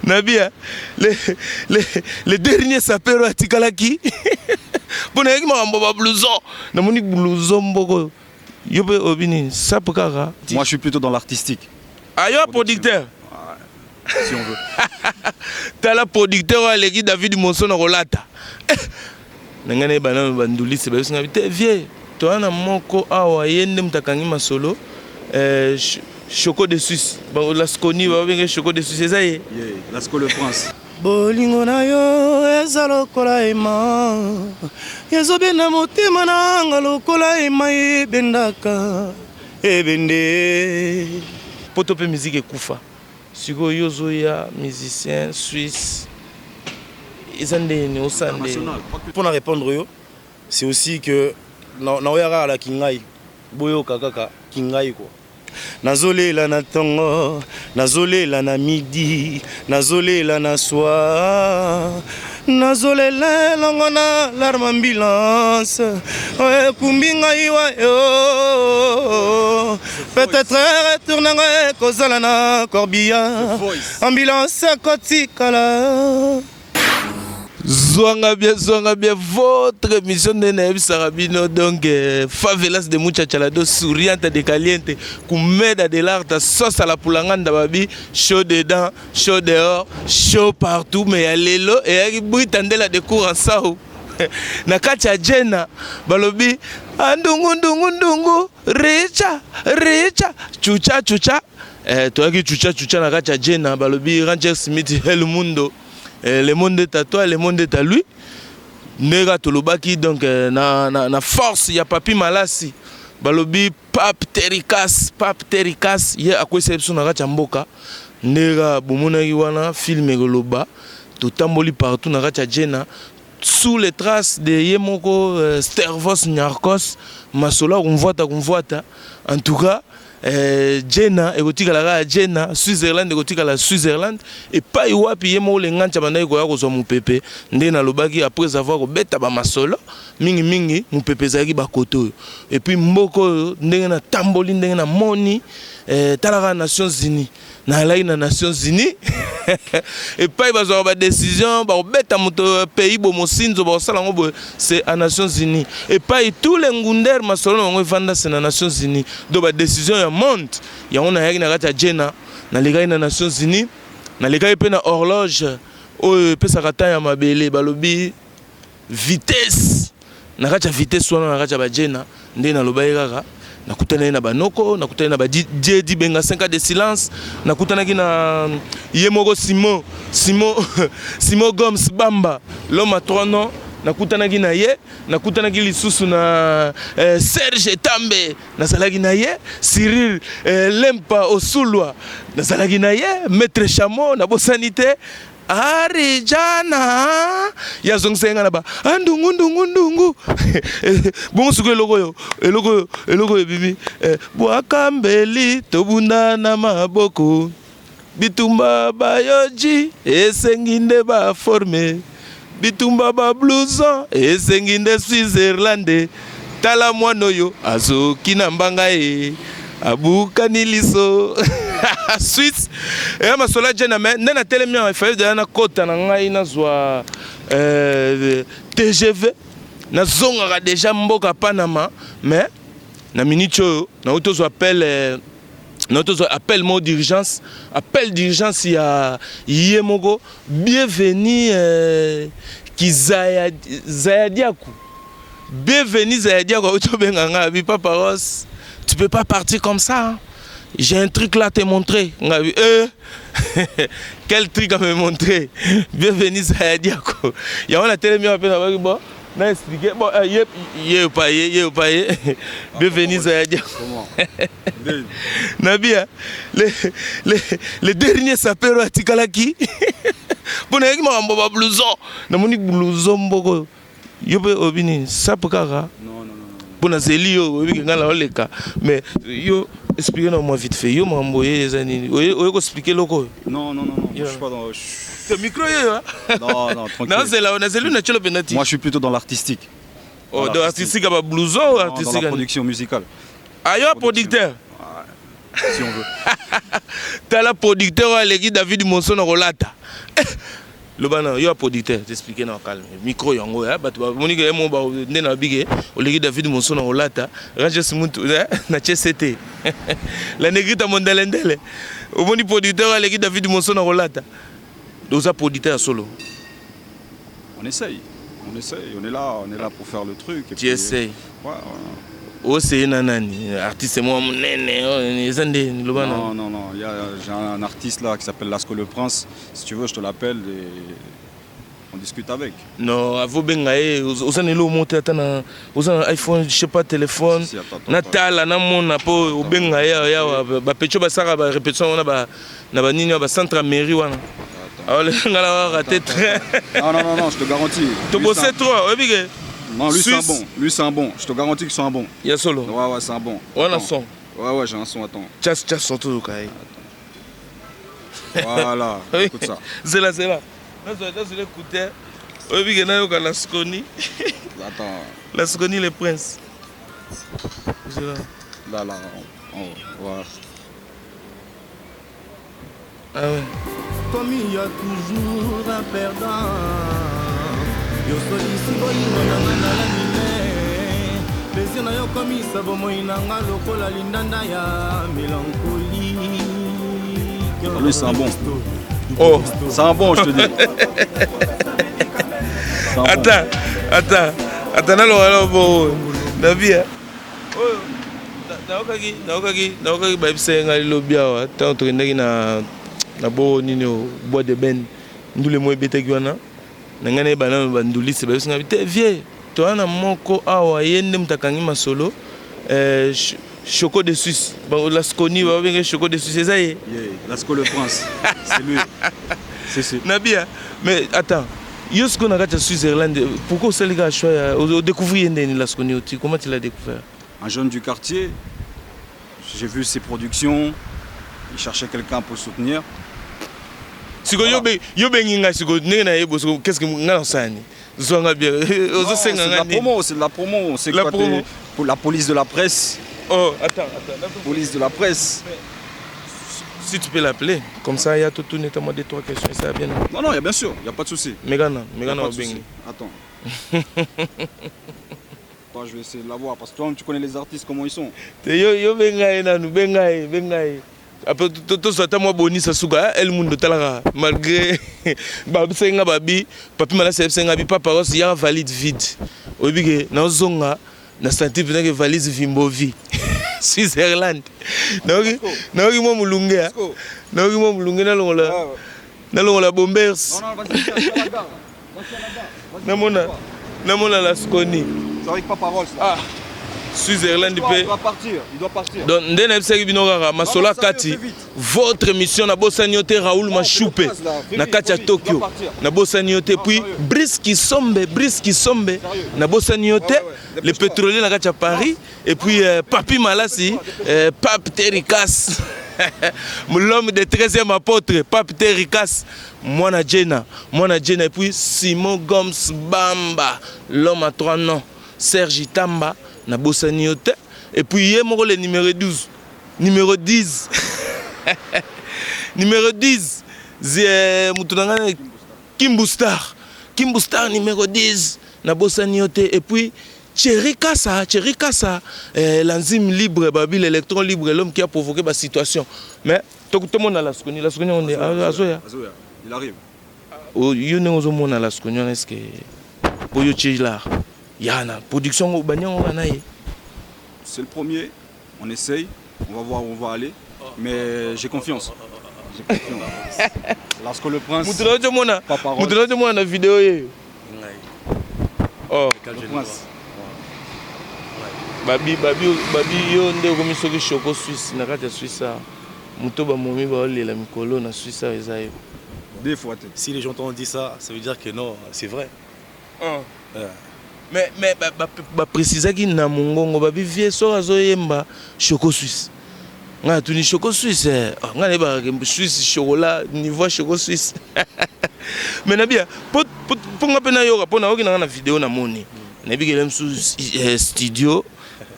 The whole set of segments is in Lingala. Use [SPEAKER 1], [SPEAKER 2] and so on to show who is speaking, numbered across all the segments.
[SPEAKER 1] Nabia, les derniers sapeurs à Tikalaki. Pour ne pas blouson, na moni blouson boko. Yobe obini, sapokara.
[SPEAKER 2] Moi je suis plutôt dans l'artistique.
[SPEAKER 1] Ah yo producteur.
[SPEAKER 2] Si on veut.
[SPEAKER 1] T'as la producteur à l'équipe David Monson Rolata. Nangane banana banduli c'est parce que vieux. Toi na moko awa yende mtakangi masolo. Choco de Suisse. Bon la skoni va venir Choco de Suisse ça y est.
[SPEAKER 2] La Sco le Prince.
[SPEAKER 3] Bolingo na yo eza lokola ema yazobenda motema nanga lokola ema ebendaka ebende
[SPEAKER 1] poto pe musique ekufa siko yozo ya musicien suisse ezandeni osande.
[SPEAKER 3] Pour na répondre yo c'est aussi que na oyara la kingai boyo kaka kingai quoi. Nazolela na tongo, nazolela na midi, nazolela na soir, nazolela longo na larme ambulance, kumbinga iwa yo, peut-être retourner kozala na corbillard, ambulance kotikala.
[SPEAKER 1] Zwanga bien, votre émission de Naïb Sarabino, donc Favelas de Muchachalado, souriante de caliente, Koumeda de l'art, sauce à la poulanganda babi, chaud dedans, chaud dehors, chaud partout, mais à l'élo, et à Britandela de cours en sao. Nakacha Jena, Balobi, Andungu, Richa, Chucha, toi qui Chucha, Nakacha Jena, Balobi, Ranger Smith, El Mundo. Le monde est à toi, le monde est à lui. Nega Tolobaki, donc na force, il y a Papi Malasi. Balobi, Pape Terikas, il y a quoi c'est son aracha mboka. Nega Bumuna Iwana, film Goloba, tout tamboli partout, Naracha Jena. Sous les traces de Yemoko, Stervos, Nyarkos, Masola, on voit. En tout cas, Jena egotika la Jena Switzerland egotika la Switzerland et pas iwapi yemo le nganja banda iko yako zo mupepe nde na lobaki après avoir beta ba masolo mingi mupepe zaki ba koto et puis mboko ndenge na tamboli ndenge na moni talaka Nations Unies na la Nations Unies et pas bazo ba décision ba beta muto pays bo mosinzo ba sala ngo c'est à Nations Unies et pas tous les ngunder masolo ngo vanda c'est na Nations Unies do ba décision ya monde ya on a yaki na kata Jena na liga na Nations Unies na liga pe na horloge o pesa kata ya mabele balobi vitesse na kata vitesse wana na kata ba Jena nde na lobaira nakutana na banoko nakutana na ba Jedi benga 5 ans de silence nakutana ki na Yemoko Simon Gomes Bamba l'homme à 3 noms nakutana ki na ye nakutana ki lisusu na Serge Tambe nazalaki na ye Cyril Lempa Osulwa nazalaki na ye Maître Chamo na bosanité Arijana ya zongsenga na ba ndungu bon suko eloko bibi bwakambeli tobunda na maboko bitumba bayoji esenginde ba forme bitumba ba blouson esenginde Switzerland tala mwanoyo azoki na mbanga abuka niliso Suisse et ma sola Jena mais nena telemia il fallait de na kota na ngai na zwa TGV na zonga déjà mboka Panama mais na minute na auto appel appel mot d'urgence il y a Yemoko bienvenue Zayadiakou bienvenue Zayadiakou auto benganga bi papa Ross tu peux pas partir comme ça hein? J'ai un truc là à te montrer. Quel truc à me montrer? Bienvenue Zayadiako. Il y a un télé mieux après avoir bon, n'a expliqué bon bienvenue Zayadiako. Nabia les derniers sapeurs à Tikalaki. Bon avec ma blouson, na moni blouson boko. Yobe obini sapokara. Non. Bon azeli yo obi ngala oleka mais yo Expliquez-nous moi vite fait. Yo m'envoyé les années. Vous expliquer loco.
[SPEAKER 2] Non, non, non, non.
[SPEAKER 1] Yeah.
[SPEAKER 2] Je suis pas dans.
[SPEAKER 1] Le micro hein.
[SPEAKER 2] Non, non, tranquille.
[SPEAKER 1] Non, c'est là, on a celui qui le penalty.
[SPEAKER 2] Moi, je suis plutôt dans l'artistique.
[SPEAKER 1] Oh,
[SPEAKER 2] dans
[SPEAKER 1] de artistique à blouson ou
[SPEAKER 2] Dans
[SPEAKER 1] artistique
[SPEAKER 2] la production musicale.
[SPEAKER 1] Ah, yo producteur.
[SPEAKER 2] Si on veut.
[SPEAKER 1] T'as la producteur aleki David Monson na rolata. Le bana yo producteur, t'expliquer na calme. Micro yango ya bato ba moni ke mo ba ndé na bigé, oleki David Monson na rolata, range simuntu na CCT. La negrita mondalendele. O moni producteur aleki David Monson na rolata. Donc ça producteur solo.
[SPEAKER 2] On essaye, on est là pour faire le truc. Et
[SPEAKER 1] Tu
[SPEAKER 2] puis,
[SPEAKER 1] essayes.
[SPEAKER 2] Ouais.
[SPEAKER 1] Oh c'est nanani, artiste moi monene, zande le bana.
[SPEAKER 2] Non, non, non, j'ai un artiste là qui s'appelle Lasco le Prince. Si tu veux, je te l'appelle et on discute avec.
[SPEAKER 1] Non, avo bengaye, osana lo monter atana, osana iPhone, je sais pas téléphone.
[SPEAKER 2] Si, attends,
[SPEAKER 1] Na tala na mona po obengaye ya ba pecho ba saka ba répétition na ba nini ba centre mairie wana. Ah le ngala raté très.
[SPEAKER 2] Non, non, non, non, je te garantis.
[SPEAKER 1] Tu bosses trop, obligé.
[SPEAKER 2] Non, lui c'est un bon. Lui c'est un bon. Je te garantis que c'est un bon.
[SPEAKER 1] Il y a solo.
[SPEAKER 2] Ouais, ouais, c'est un bon.
[SPEAKER 1] On a
[SPEAKER 2] Attends.
[SPEAKER 1] son.
[SPEAKER 2] Ouais, ouais, j'ai un son, attends.
[SPEAKER 1] Chas surtout le kai.
[SPEAKER 2] Voilà, écoute ça.
[SPEAKER 1] C'est là. Là c'est l'écouteur. Obligé na yo la skoni.
[SPEAKER 2] Attends.
[SPEAKER 1] La skoni le prince. C'est là.
[SPEAKER 2] Là, en haut. Voilà.
[SPEAKER 1] Ah ouais.
[SPEAKER 4] Comme il y a toujours un perdant. Yo solisi bolingo na nga la mine. Plaisir na yo komisa bomoi na nga lokola lindanda ya mélancolie.
[SPEAKER 2] Lui c'est un bon.
[SPEAKER 1] Oh,
[SPEAKER 2] C'est un bon, je te dis. C'est un bon.
[SPEAKER 1] Attends, na bo na bia. Oh, naokaki ba bisenga lobia wa. Tant to ndaki na bo nini o bois de ben. Ndule mo ebetaki wana. Nangane bana banduli se ba bisenga te vieux. Toi na moko awa yende mutakangi masolo. Choco de Suisse. Bon, la Sconi va venir Choco de Suisse, ça y est.
[SPEAKER 2] Lasco le Prince. C'est lui. C'est.
[SPEAKER 1] Nabia, mais attends. Yosko n'a pas Suisse-Irlande. Pourquoi ce gars a choisi découvrir la Sconi? Comment tu l'as découvert?
[SPEAKER 2] Un jeune du quartier. J'ai vu ses productions. Il cherchait quelqu'un pour soutenir.
[SPEAKER 1] Si vous avez qu'est-ce que vous avez? C'est
[SPEAKER 2] de la promo. C'est
[SPEAKER 1] la
[SPEAKER 2] quoi
[SPEAKER 1] promo.
[SPEAKER 2] Pour la police de la presse.
[SPEAKER 1] Oh, attends.
[SPEAKER 2] Police de la presse.
[SPEAKER 1] Si tu peux l'appeler, comme ça, il y a tout nettement des trois questions, ça va bien.
[SPEAKER 2] Non, bien sûr, il n'y a pas de souci.
[SPEAKER 1] Mégana
[SPEAKER 2] Attends. Toi, je vais essayer de l'avoir parce que toi, tu connais les artistes, comment ils sont.
[SPEAKER 1] Yo bengaï. Après tout ça, moi boni ça souga, el mundo talaka malgré babi senga babi, papi mala senga babi papa os ya valide vide. Obige na zonga na santi pena que valise vimbovi. Switzerland. Naoki mo mulunge. Naoki mo mulunge na longola bombers.
[SPEAKER 2] Non, vas-y,
[SPEAKER 1] Namona la Sconi.
[SPEAKER 2] c'est avec Papa Rolls.
[SPEAKER 1] Ah. Switzerland
[SPEAKER 2] Il doit partir.
[SPEAKER 1] Donc ndene bisaki binokaka masola kati votre mission na bosaniote Raoul Machoupe na kati ya Tokyo na bosaniote puis Briski Sombe na bosaniote le pétrolier na kati ya Paris et puis Papi Malasi Pape Terikas l'homme des 13e apôtre Pape Terikas Mwana Jena et puis Simon Gomes Bamba l'homme à 3 noms Serge Tamba na bosaniote et puis il y a le numéro 12 numéro 10 Kimbustar numéro 10 na bosaniote et puis Thierry Kassa l'enzyme libre babi l'électron libre l'homme qui a provoqué la situation mais tout le monde a la Sconi on est Azoya
[SPEAKER 2] il arrive
[SPEAKER 1] yo ne ozo mona la Sconi est-ce que pour yo là Yana, production au Bagnon,
[SPEAKER 2] c'est le premier, on essaye, on va voir où on va aller, mais j'ai confiance. Lasco le Prince. Papa Rolls.
[SPEAKER 1] La vidéo. Oh,
[SPEAKER 2] Le Prince.
[SPEAKER 1] Babi, yo nde komi soki Choco Suisse, na kati ya Suisse. Mutoba momi ba olela mikolo na Suisse ezayo.
[SPEAKER 2] Des fois.
[SPEAKER 3] Si les gens t'ont dit ça, ça veut dire que non, c'est vrai.
[SPEAKER 1] Mais préciser qu'il na mongongo babi vie so azoyemba Choco Suisse. nga tuni choco suisse nga ne ba suisse chocolat niveau choco suisse mais na bien pour nga pena yoga pour na okina na vidéo na moni na bigele msu studio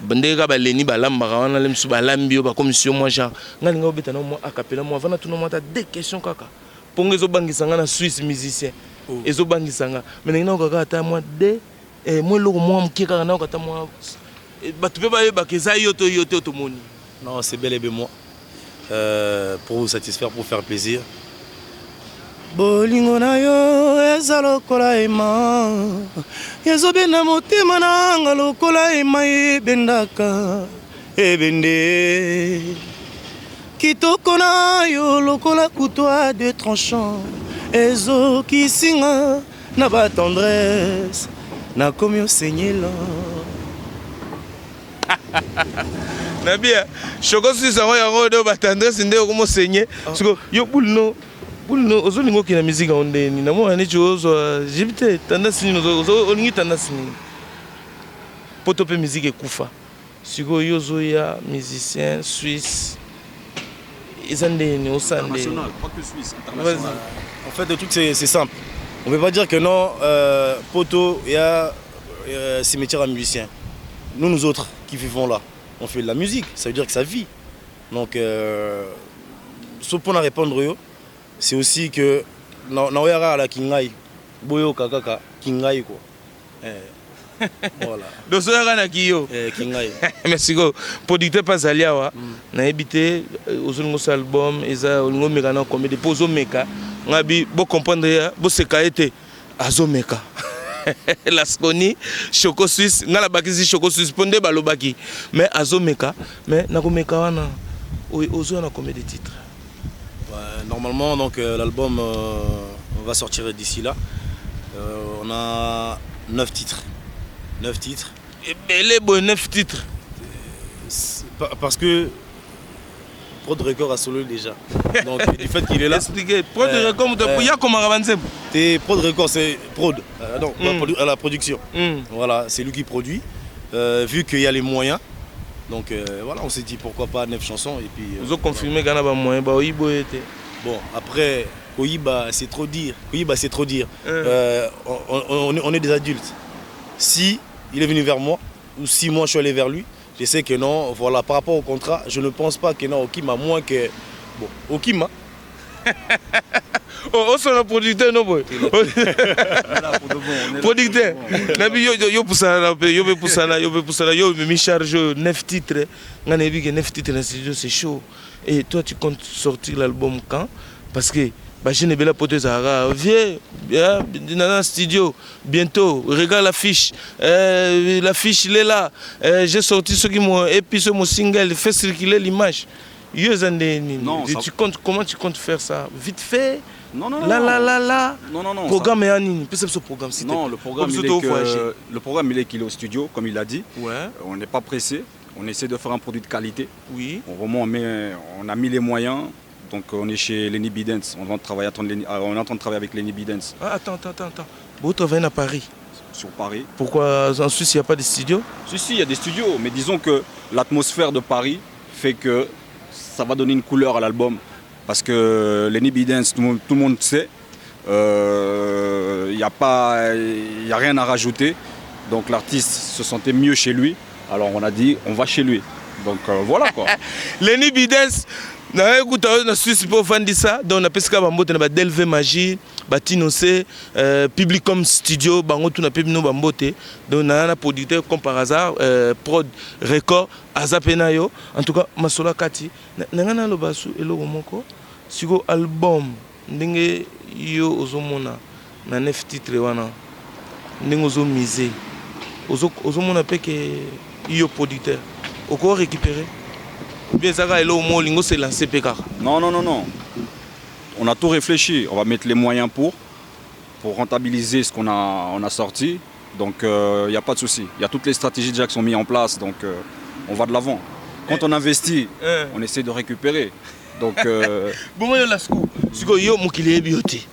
[SPEAKER 1] bandeka baleni balambaka wana lemsu balambi yo ba commission moi genre nga ninga obeta na moi acapella moi vana tuna mata deux questions kaka ponga ezobangisa nga na suisse musicien ezobangisa nga mais ninga okaka ata moi de moi loko moi mkeka na okata moi batu pe ba keza yoto moni.
[SPEAKER 3] Non, c'est bel et bien moi. Pour vous satisfaire, pour faire plaisir. Bolingo na yo eza lokola ema ezobenda motema nanga lokola ema ebendaka ebende kitoko na yo lokola couteau de tranchant ezokisinga na ba tendresse nakomi osenyela.
[SPEAKER 1] Nabia, choco suisse yango de batandresse nde ko mo saigner. Siko yo bulno ozolingo ki na musique onde ni na mo ani chozo jibite tandresse ni ozo olingi tandresse ni. Poto pe musique ekufa. Siko yo zoya musicien suisse. Izande ni osande.
[SPEAKER 2] International, pas que suisse, international.
[SPEAKER 3] En fait, le truc c'est simple. On ne peut pas dire que non, Poto, il y a cimetière à musiciens. Nous autres qui vivons là, on fait de la musique, ça veut dire que ça vit. Donc, ce pour répondre, c'est aussi que na oyara la kingai, boyo kakaka kingai quoi. Voilà.
[SPEAKER 1] Donc ça yara na kiyo.
[SPEAKER 3] Kingai.
[SPEAKER 1] Merci go. Producteur pas aliawa. Na ebité ozolingo sa album eza olingo meka na combien de pozo meka. Ngabi bo comprendre bo seka été azomeka. Lasconi, Choco Suisse, nga la bakisi Choco Suisse, ponde balobaki. Mais azomeka, mais nakomeka wana, ozo na combien de titres?
[SPEAKER 3] Normalement, donc l'album va sortir d'ici là. On a 9 titres. 9 titres.
[SPEAKER 1] Et belé bon 9 titres.
[SPEAKER 3] Parce que Prod Record a solo déjà. Donc du fait qu'il est là.
[SPEAKER 1] Expliquez. Prod Record, il y a comment avancer.
[SPEAKER 3] Prod Record, c'est Prod. Non, à la production. Voilà, c'est lui qui produit. Vu qu'il y a les moyens. Donc voilà, on s'est dit pourquoi pas 9 chansons. Et puis.
[SPEAKER 1] Vous avez confirmé qu'il y a des moyens.
[SPEAKER 3] Bon, après, Koyiba, c'est trop dire. Koyiba, c'est trop dire. On est des adultes. Si il est venu vers moi, ou si moi je suis allé vers lui, je sais que non, voilà, par rapport au contrat, je ne pense pas que non, Okima, moins que... Bon, Okima.
[SPEAKER 1] Oh, c'est un producteur, non, boy. Producteur. Yo poussana, yo me charge 9 titres. On a vu que 9 titres dans le studio, c'est chaud. Et toi, tu comptes sortir l'album quand? Parce que je n'ai pas la poteuse à viens dans le studio bientôt, regarde l'affiche. L'affiche, il est là. J'ai sorti ce qui m'a épisode mon single, fait circuler l'image.
[SPEAKER 2] Non,
[SPEAKER 3] comment tu comptes faire ça? Vite fait?
[SPEAKER 2] Non.
[SPEAKER 3] Non.
[SPEAKER 1] Programme est anonyme. Programme,
[SPEAKER 2] non, le programme il est qu'il est au studio, comme il a dit.
[SPEAKER 1] Ouais.
[SPEAKER 2] On n'est pas pressé. On essaie de faire un produit de qualité.
[SPEAKER 1] Oui.
[SPEAKER 2] On a mis les moyens. Donc on est chez Lenny B Dance. On est en train de travailler avec Lenny B Dance.
[SPEAKER 1] Ah, attends. Vous travaillez à Paris?
[SPEAKER 2] Sur Paris.
[SPEAKER 1] Pourquoi en Suisse il n'y a pas de studio?
[SPEAKER 2] Si, il y a des studios. Mais disons que l'atmosphère de Paris fait que ça va donner une couleur à l'album. Parce que Lenny B Dance, tout le monde sait. Il n'y a rien à rajouter. Donc l'artiste se sentait mieux chez lui. Alors on a dit, on va chez lui. Donc voilà quoi.
[SPEAKER 1] Lenny B Dance, na Suisse pour faire ça, donc on a pesqué bambote na Delve Magie, Batinocé, Publicom Studio, bango tout na pebino bambote. Donc on a un producteur comme par hasard, Prod Record, Azapenayo. En tout cas, Masola Kati, nangana lo basu eloko moko, siko album ndenge yo ozomona na 9 titres wana. Ndenge ozo miser. Ozomona pe que yo producteur. Encore récupérer. Bien ça va, au moins lingo c'est lancé PK.
[SPEAKER 2] Non. On a tout réfléchi. On va mettre les moyens pour rentabiliser ce qu'on a sorti. Donc il n'y a pas de souci. Il y a toutes les stratégies déjà qui sont mises en place. Donc on va de l'avant. Quand on investit, on essaie de récupérer. Donc
[SPEAKER 1] bon yo lasco. Siko yo mukili ebiote.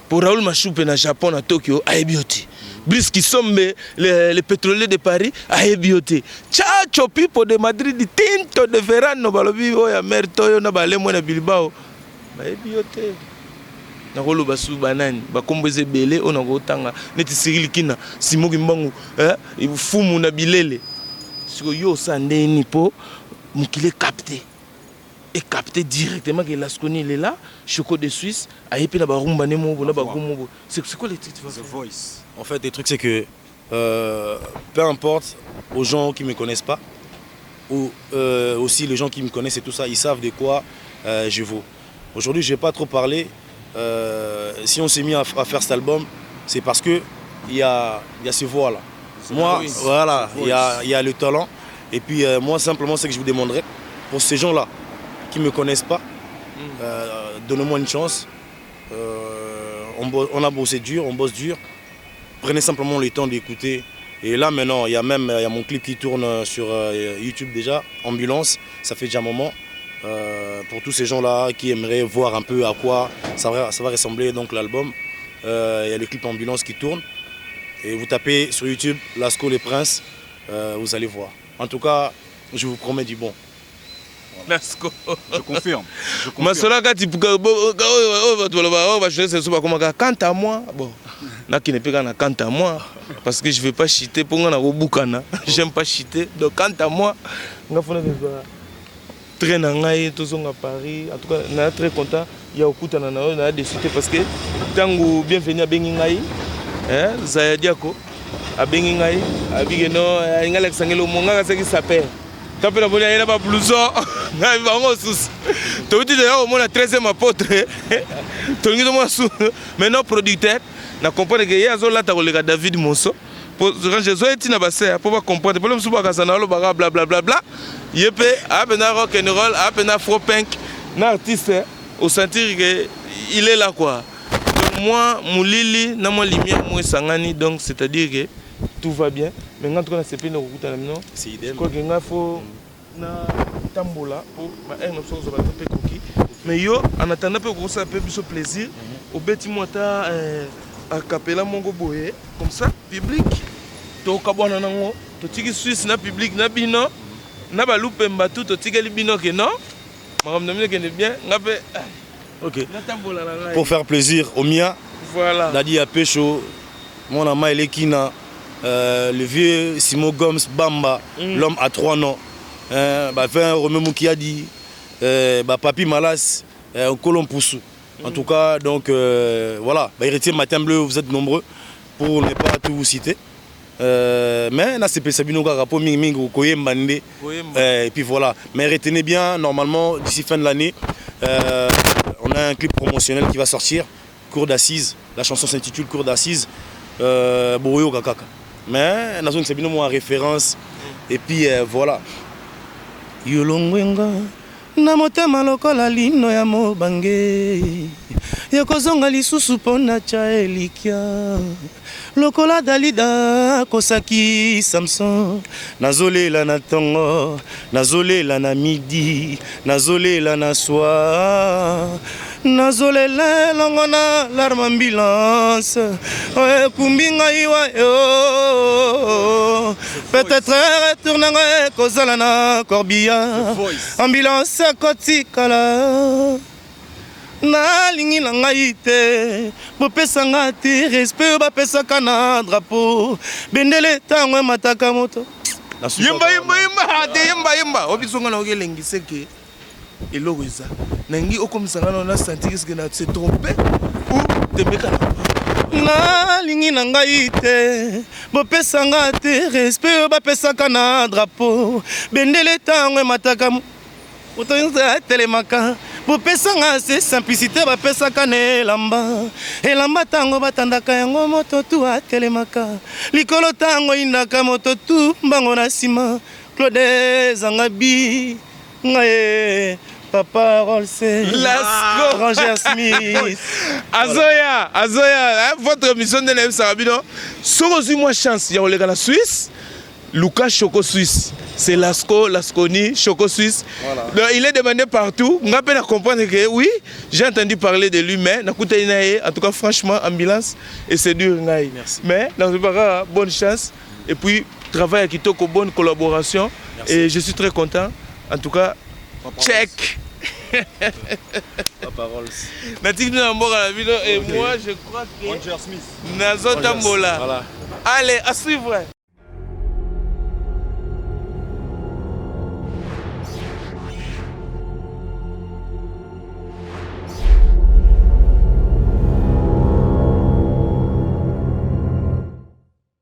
[SPEAKER 1] Pour Raoul Machoupe na Japon à Tokyo a ebiote. Brice Kisombe, les pétroliers de Paris, a ébioté. Tchacho Pipo de Madrid, Tinto de Ferrano, Balobi, Oya Mertoyo, Nabalemo, na Bilbao. A ébioté. Nakolo basu banani, bakombeze belé, on a gotanga. Neti Cyril Kina, Simo Gimbangu, Fumu na Bilele. Sur yo sandé nipo, mukile capté. Et capté directement que Lasconi il est là, Choco de Suisse, Aïpi na Barumba Nemo, c'est quoi les titres?
[SPEAKER 2] The Voice.
[SPEAKER 3] En fait, le truc c'est que peu importe aux gens qui ne me connaissent pas, ou aussi les gens qui me connaissent et tout ça, ils savent de quoi je vaux. Aujourd'hui, je ne vais pas trop parler. Si on s'est mis à faire cet album, c'est parce qu'il y a ces voix-là. Moi, voilà, il y a le talent. Et puis moi, simplement, ce que je vous demanderais, pour ces gens-là qui ne me connaissent pas, donnez-moi une chance. On a bossé dur, on bosse dur. Prenez simplement le temps d'écouter. Et là maintenant, il y a mon clip qui tourne sur YouTube déjà, Ambulance, ça fait déjà un moment. Pour tous ces gens-là qui aimeraient voir un peu à quoi ça va ressembler donc l'album, il y a le clip Ambulance qui tourne. Et vous tapez sur YouTube Lasco les Princes, vous allez voir. En tout cas, je vous promets du bon.
[SPEAKER 1] Lasco.
[SPEAKER 2] Je confirme.
[SPEAKER 1] Quant à moi, bon, là qui n'est pas quant à moi, parce que je ne vais pas cheater pour nga j'aime pas cheater. Donc quant à moi, très nangai tous à Paris. En tout cas, on est très content. Il y a beaucoup de décidé parce que tango bienvenue à Bengingaï, Zaya Diako, à Bengingaï, à Bigeno, à Ingalex Sangelo Monga, c'est qui s'appelle. Tant pis la bonne année, pas blouson. Tu dis d'ailleurs au moins la 13e apôtre. Tu dis moi sous. Maintenant producteur, na comprendre que y a zola ta collègue David Monso. Pour ranger zo eti na basse pour pas comprendre. Pour le souba kasana lo baga bla bla bla bla. Yepé apena rock and roll, apena afro punk, na artiste au sentir que il est là quoi. Donc moi Moulili na moi lumière moi sangani donc c'est-à-dire que tout va bien. Mais quand on a ces pays no kuta na mino, c'est idéal. Quoi que nga faut na tambola pour ma air n'option zo ba topé koki. Mais yo en attendant peu ko ça peut biso plaisir au beti mota a capella mongo boye comme ça public to kabona nango to tiki Suisse na public na bino na ba lupemba tout to tiki bino que non madame nomine que bien ngape.
[SPEAKER 3] OK. Pour faire plaisir au mia.
[SPEAKER 1] Voilà.
[SPEAKER 3] Dadi a pécho mon ama Elekina. Le vieux Simo Gomes Bamba, l'homme à 3 noms. Romain Moukiadi, Papi Malas, Colomb Poussou. En tout cas, donc voilà, Héritier Matin Bleu, vous êtes nombreux pour ne pas tout vous citer. Mais là, c'est Sabino Garapo, Ming Ming, Koyem Bande. Et puis voilà. Mais retenez bien, normalement, d'ici fin de l'année, on a un clip promotionnel qui va sortir, Cours d'assises. La chanson s'intitule Cours d'assises, Boyo Kakaka. Mais nous avons une référence et puis voilà. Yolongwenga na motema lokola lino ya mobange yokozonga lisusu pona cha elikia lokola Dalida kosaki Samson nazolela na tongo nazolela na midi nazolela na soir nazolela longo na larme ambulance kumbinga iwa yo peut-être retourner kozala na corbia ambulance kotikala nalingi na ngai te bopesanga te respect bapesaka na drapeau bendele ntango emataka moto
[SPEAKER 1] yemba obisonga na okelengise ke eloko eza nangi okomisanga na sentir que na se tromper ou tembeka nalingi na ngai te bopesanga te respect bapesaka na drapeau bendele ntango emataka moto telemaka bopesanga se simplicité bapesaka na elamba ntango batandaka yango moto tu atelemaka likolo ntango indaka moto tu mbango na nsima Claude Zangabi ngaye Papa Rolse Lasco Ranger Smith Azoya votre émission de Neb Sarabino. Si vous avez moi chance, il y a la Suisse, Lucas Choco Suisse. C'est Lasco, Lasconi, Choco Suisse.
[SPEAKER 3] Voilà.
[SPEAKER 1] Donc, il est demandé partout. On a peine à comprendre que oui, j'ai entendu parler de lui, mais en tout cas, franchement, ambulance, et c'est dur.
[SPEAKER 3] Merci.
[SPEAKER 1] Mais dans ce cas, bonne chance. Et puis, travail à Kitoko, bonne collaboration.
[SPEAKER 3] Merci.
[SPEAKER 1] Et je suis très content. En tout cas, check.
[SPEAKER 3] La parole.
[SPEAKER 1] Et moi, je crois que Nazota Mola.
[SPEAKER 3] Voilà.
[SPEAKER 1] Allez, à suivre.